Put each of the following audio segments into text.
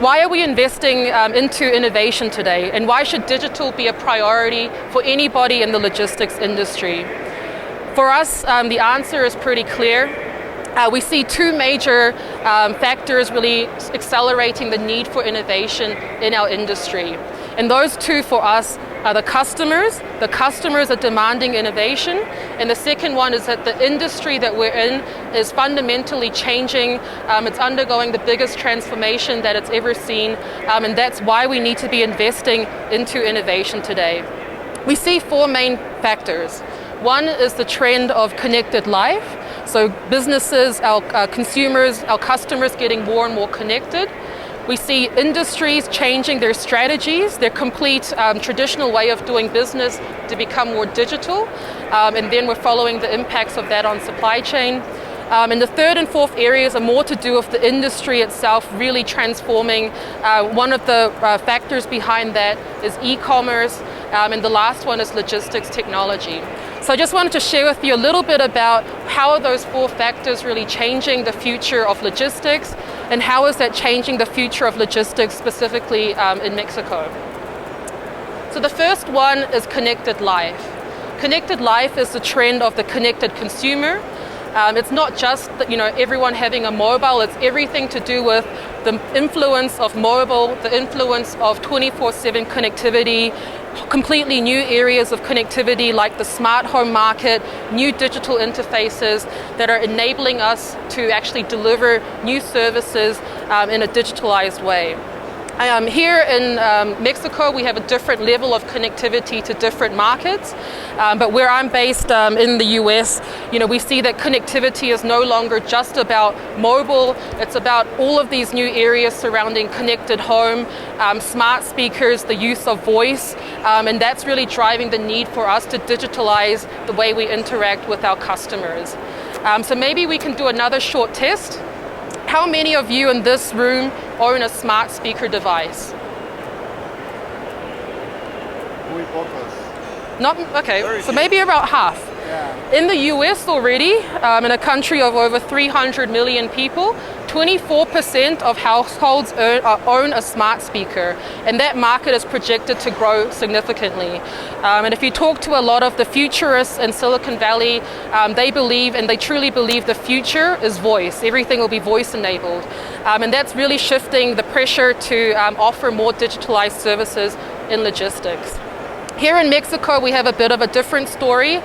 Why are we investing into innovation today? And why should digital be a priority for anybody in the logistics industry? For us, the answer is pretty clear. We see two major factors really accelerating the need for innovation in our industry. And those two for us are the customers. The customers are demanding innovation. And the second one is that the industry that we're in is fundamentally changing. It's undergoing the biggest transformation that it's ever seen. And that's why we need to be investing into innovation today. We see four main factors. One is the trend of connected life. So businesses, our consumers, our customers getting more and more connected. We see industries changing their strategies, their complete traditional way of doing business to become more digital. And then we're following the impacts of that on supply chain. And the third and fourth areas are more to do with the industry itself really transforming. One of the factors behind that is e-commerce, and the last one is logistics technology. So I just wanted to share with you a little bit about how are those four factors really changing the future of logistics, and how is that changing the future of logistics specifically in Mexico. So the first one is connected life. Connected life is the trend of the connected consumer. It's not just everyone having a mobile, it's everything to do with the influence of mobile, the influence of 24/7 connectivity, completely new areas of connectivity like the smart home market, new digital interfaces that are enabling us to actually deliver new services in a digitalized way. Here in Mexico, we have a different level of connectivity to different markets, but where I'm based in the US, we see that connectivity is no longer just about mobile, it's about all of these new areas surrounding connected home, smart speakers, the use of voice, and that's really driving the need for us to digitalize the way we interact with our customers. So maybe we can do another short test. How many of you in this room own a smart speaker device? Muy pocos. Not, okay, so maybe about half. Yeah. In the US already, in a country of over 300 million people, 24% of households own a smart speaker, and that market is projected to grow significantly. And if you talk to a lot of the futurists in Silicon Valley, they believe, and they truly believe, the future is voice. Everything will be voice enabled. And that's really shifting the pressure to offer more digitalized services in logistics. Here in Mexico, we have a bit of a different story.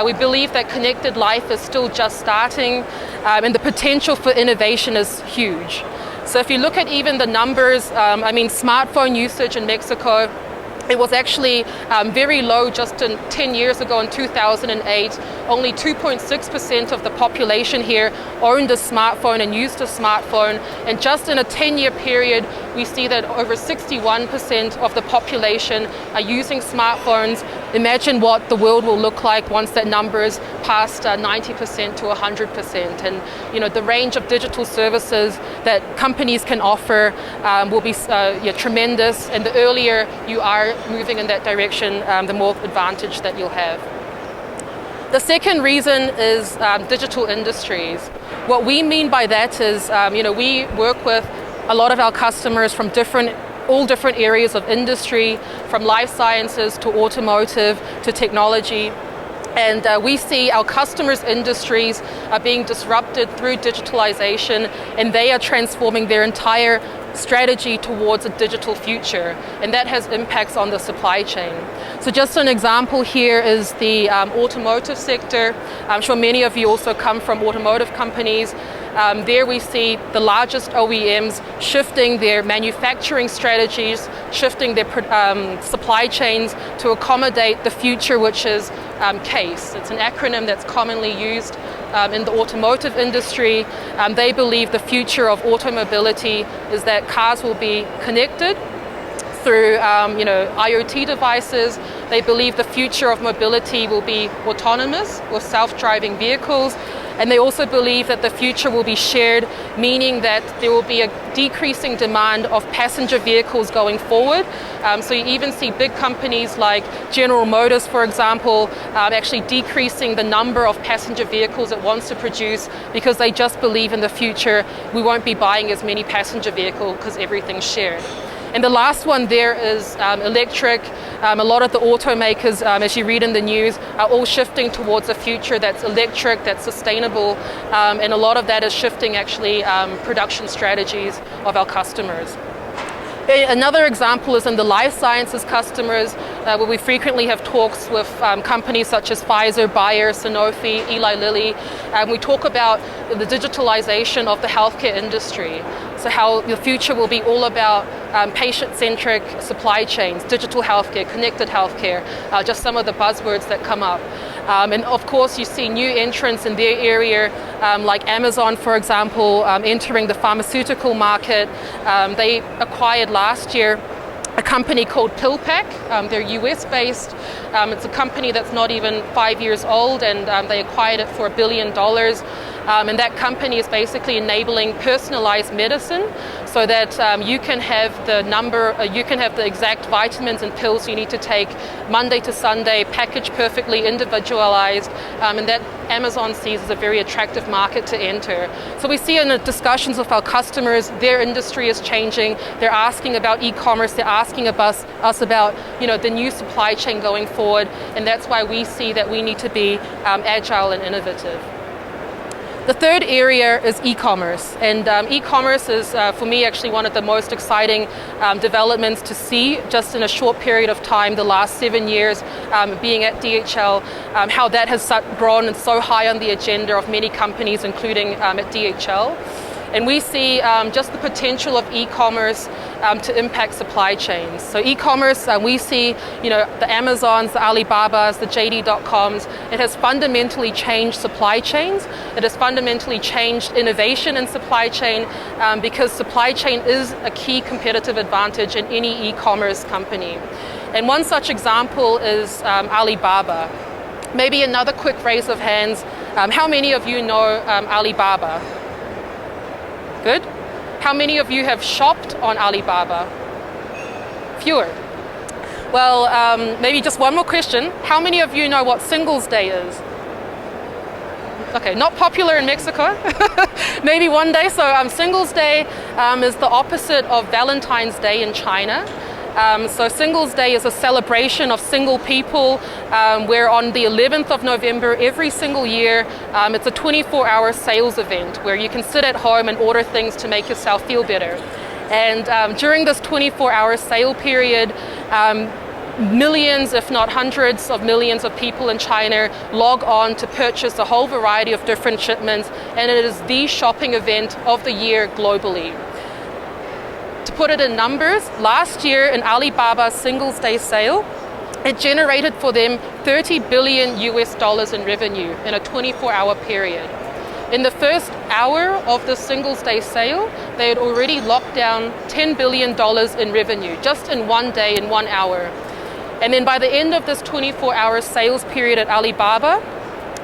We believe that connected life is still just starting, and the potential for innovation is huge. So if you look at even the numbers, smartphone usage in Mexico, it was actually very low just 10 years ago in 2008. Only 2.6% of the population here owned a smartphone and used a smartphone. And just in a 10-year period, we see that over 61% of the population are using smartphones. Imagine what the world will look like once that number is past 90% to 100%. And the range of digital services that companies can offer will be tremendous. And the earlier you are moving in that direction, the more advantage that you'll have. The second reason is digital industries. What we mean by that is, we work with a lot of our customers from all different areas of industry, from life sciences to automotive to technology. And we see our customers' industries are being disrupted through digitalization, and they are transforming their entire strategy towards a digital future, and that has impacts on the supply chain. So just an example here is the automotive sector. I'm sure many of you also come from automotive companies. There we see the largest OEMs shifting their manufacturing strategies, shifting their supply chains to accommodate the future, which is CASE. It's an acronym that's commonly used in the automotive industry. They believe the future of automobility is that cars will be connected through IoT devices. They believe the future of mobility will be autonomous or self-driving vehicles. And they also believe that the future will be shared, meaning that there will be a decreasing demand of passenger vehicles going forward. So you even see big companies like General Motors, for example, actually decreasing the number of passenger vehicles it wants to produce because they just believe in the future we won't be buying as many passenger vehicles because everything's shared. And the last one there is electric. A lot of the automakers, as you read in the news, are all shifting towards a future that's electric, that's sustainable, and a lot of that is shifting actually production strategies of our customers. Another example is in the life sciences customers, where we frequently have talks with companies such as Pfizer, Bayer, Sanofi, Eli Lilly. We talk about the digitalization of the healthcare industry. So how the future will be all about patient-centric supply chains, digital healthcare, connected healthcare, just some of the buzzwords that come up. And of course, you see new entrants in their area, like Amazon, for example, entering the pharmaceutical market. They acquired last year a company called PillPack. They're US-based. It's a company that's not even 5 years old, and they acquired it for $1 billion. And that company is basically enabling personalized medicine so that you can have the exact vitamins and pills you need to take Monday to Sunday, packaged perfectly, individualized, and that Amazon sees as a very attractive market to enter. So we see in the discussions with our customers, their industry is changing. They're asking about e-commerce. They're asking us about the new supply chain going forward, and that's why we see that we need to be agile and innovative. The third area is e-commerce, and e-commerce is, for me, actually one of the most exciting developments to see just in a short period of time, the last 7 years being at DHL, how that has grown and so high on the agenda of many companies, including at DHL. And we see just the potential of e-commerce to impact supply chains. So e-commerce, we see, the Amazons, the Alibabas, the JD.coms. It has fundamentally changed supply chains. It has fundamentally changed innovation in supply chain because supply chain is a key competitive advantage in any e-commerce company. And one such example is Alibaba. Maybe another quick raise of hands. How many of you know Alibaba? Good. How many of you have shopped on Alibaba? Fewer. Well, maybe just one more question. How many of you know what Singles Day is? Okay, not popular in Mexico. Maybe one day. So Singles Day is the opposite of Valentine's Day in China. So Singles Day is a celebration of single people where on the 11th of November every single year it's a 24-hour sales event where you can sit at home and order things to make yourself feel better. And during this 24-hour sale period, millions, if not hundreds of millions of people in China log on to purchase a whole variety of different shipments, and it is the shopping event of the year globally. To put it in numbers, last year in Alibaba's Singles Day sale, it generated for them $30 billion in revenue in a 24-hour period. In the first hour of the Singles Day sale, they had already locked down $10 billion in revenue, just in one day, in 1 hour. And then by the end of this 24-hour sales period at Alibaba,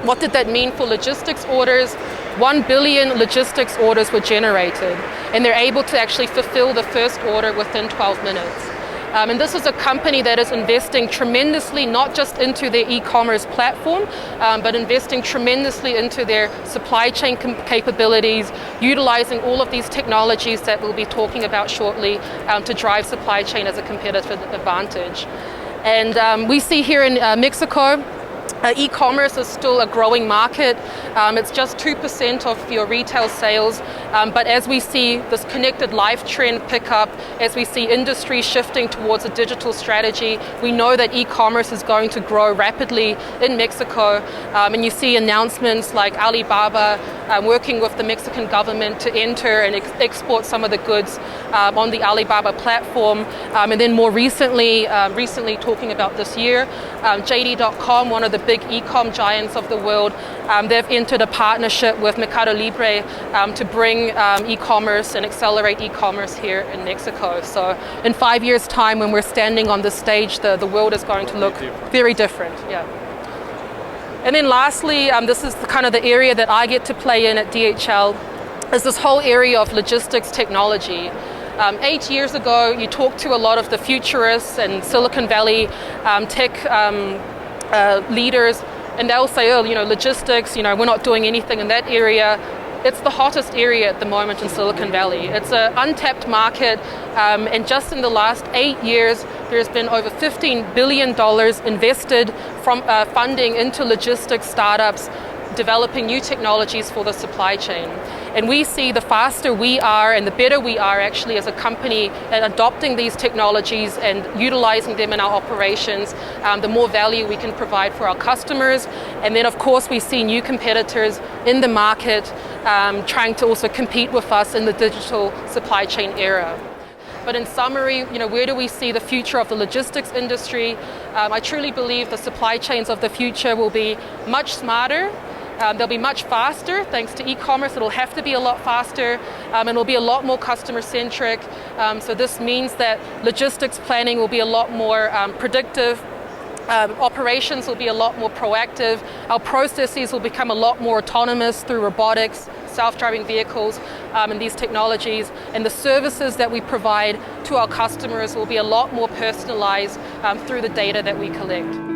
what did that mean for logistics orders? 1 billion logistics orders were generated, and they're able to actually fulfill the first order within 12 minutes. And this is a company that is investing tremendously, not just into their e-commerce platform, but investing tremendously into their supply chain capabilities, utilizing all of these technologies that we'll be talking about shortly to drive supply chain as a competitive advantage. And we see here in Mexico, e-commerce is still a growing market. It's just 2% of your retail sales. But as we see this connected life trend pick up, as we see industry shifting towards a digital strategy, we know that e-commerce is going to grow rapidly in Mexico. And you see announcements like Alibaba working with the Mexican government to enter and export some of the goods on the Alibaba platform. And then more recently talking about this year, JD.com, one of the big e-com giants of the world, they've entered a partnership with Mercado Libre to bring e-commerce and accelerate e-commerce here in Mexico. So in 5 years' time, when we're standing on this stage, the world is going to look very different. Yeah. And then lastly, this is kind of the area that I get to play in at DHL, is this whole area of logistics technology. 8 years ago, you talked to a lot of the futurists and Silicon Valley tech leaders, and they'll say, oh, logistics, we're not doing anything in that area. It's the hottest area at the moment in Silicon Valley. It's an untapped market, and just in the last 8 years, there's been over $15 billion invested from funding into logistics startups, developing new technologies for the supply chain. And we see the faster we are and the better we are actually as a company at adopting these technologies and utilizing them in our operations, the more value we can provide for our customers. And then of course we see new competitors in the market trying to also compete with us in the digital supply chain era. But in summary, where do we see the future of the logistics industry? I truly believe the supply chains of the future will be much smarter. They'll be much faster thanks to e-commerce. It'll have to be a lot faster, and it'll be a lot more customer-centric. So this means that logistics planning will be a lot more predictive. Operations will be a lot more proactive. Our processes will become a lot more autonomous through robotics, self-driving vehicles, and these technologies. And the services that we provide to our customers will be a lot more personalized through the data that we collect.